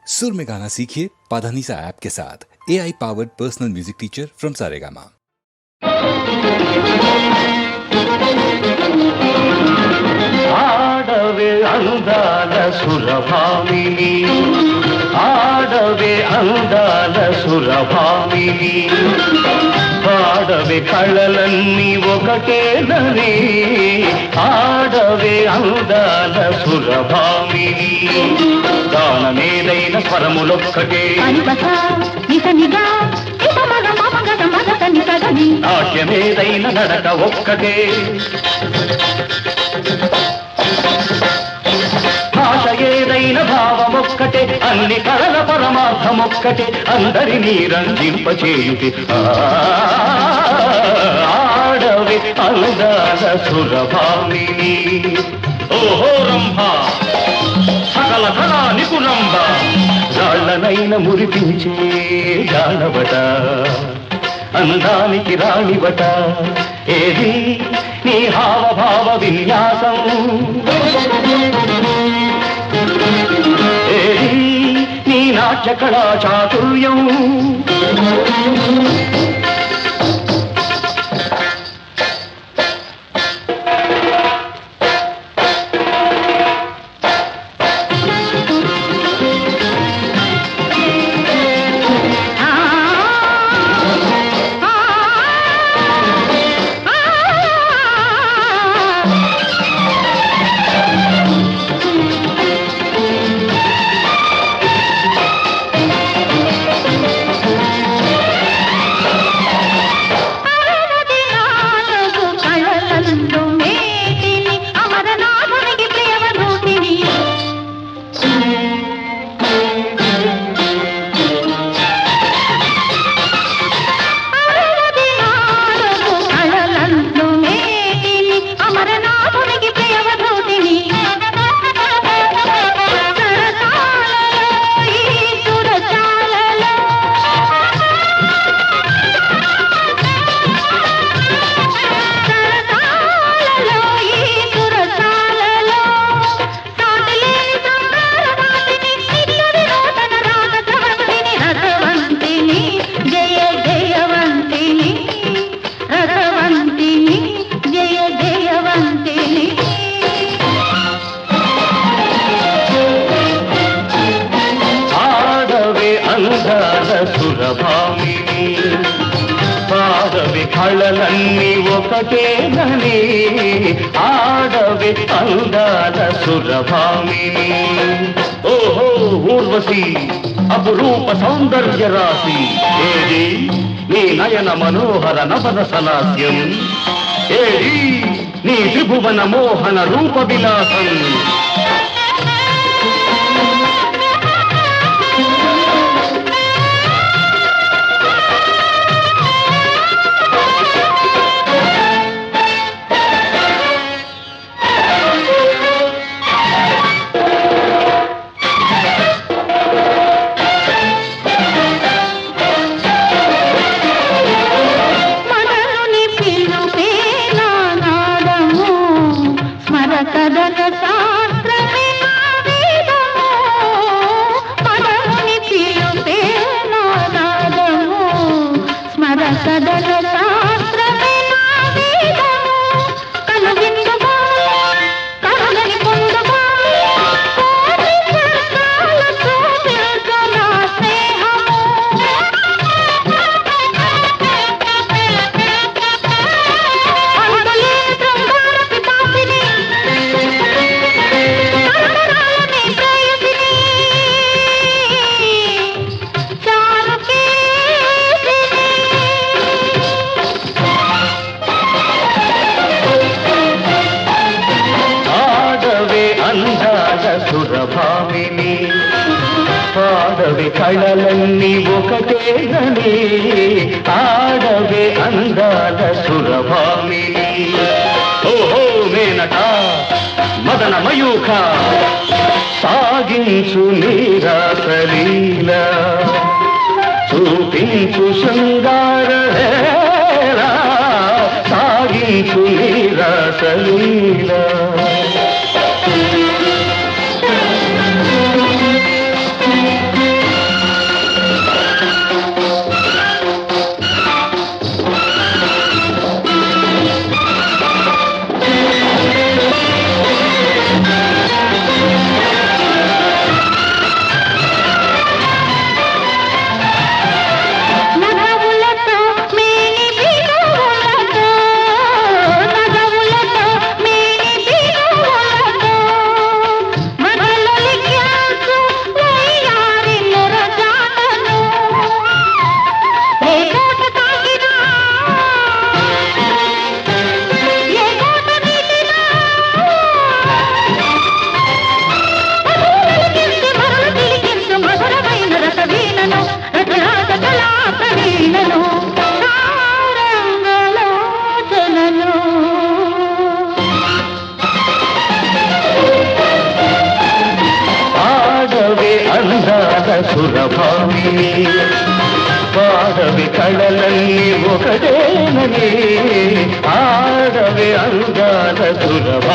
सुर में गाना सीखिए पाधानीसा ऐप के साथ। AI powered personal music teacher from Saregama. ఆడవే అందాల సురభామిని, ఆడవే అందాల సురభామిని, పాడవే కళలన్నీ ఒకటేనని, ఆడవే అందాల సురభామిని, గానమేదైన స్వరములొక్కటే, నాట్యమేదైన నడక ఒక్కటే, భాష ఏదైన భావమొక్కటే, అన్ని కళల పరమార్థమొక్కటే, అందరినీ రంజింపచేయుటి ఆడవే అందాల సురభామిని. ఓహో రంభ సకల కళా నిపుణంబ, రాళ్ళనైన మురిపించే జానవట, అందానికి రాణివట, ఏది నీ హావభావ విన్యాసం, ఏది నీ నాట్య కళా చాతుర్యం, సురభామిని, పాడవే కళలన్నీ ఒకటేనని, ఆడవే అందాల సురభామిని. ఓహో ఊర్వశి అపురూప సౌందర్య రాశి, ఏది నీ నయన మనోహర నవన సలాస్యం, ఏది నీ త్రిభువన మోహన రూప విలాసం, సురభామిని, పాడవే కళలన్నీ ఒకటేనని, ఆడవే అందాల సురభామిని. ఓహో మేనట మదన మయూఖ, సాగించు నీరాసలీల, చూపించు శృంగార హేళ, సాగించు నీరాసలీల. అందాల సురభామిని పాడవి కళలన్నీ ఒకటేనని ఆడవి అందాల సురభామిని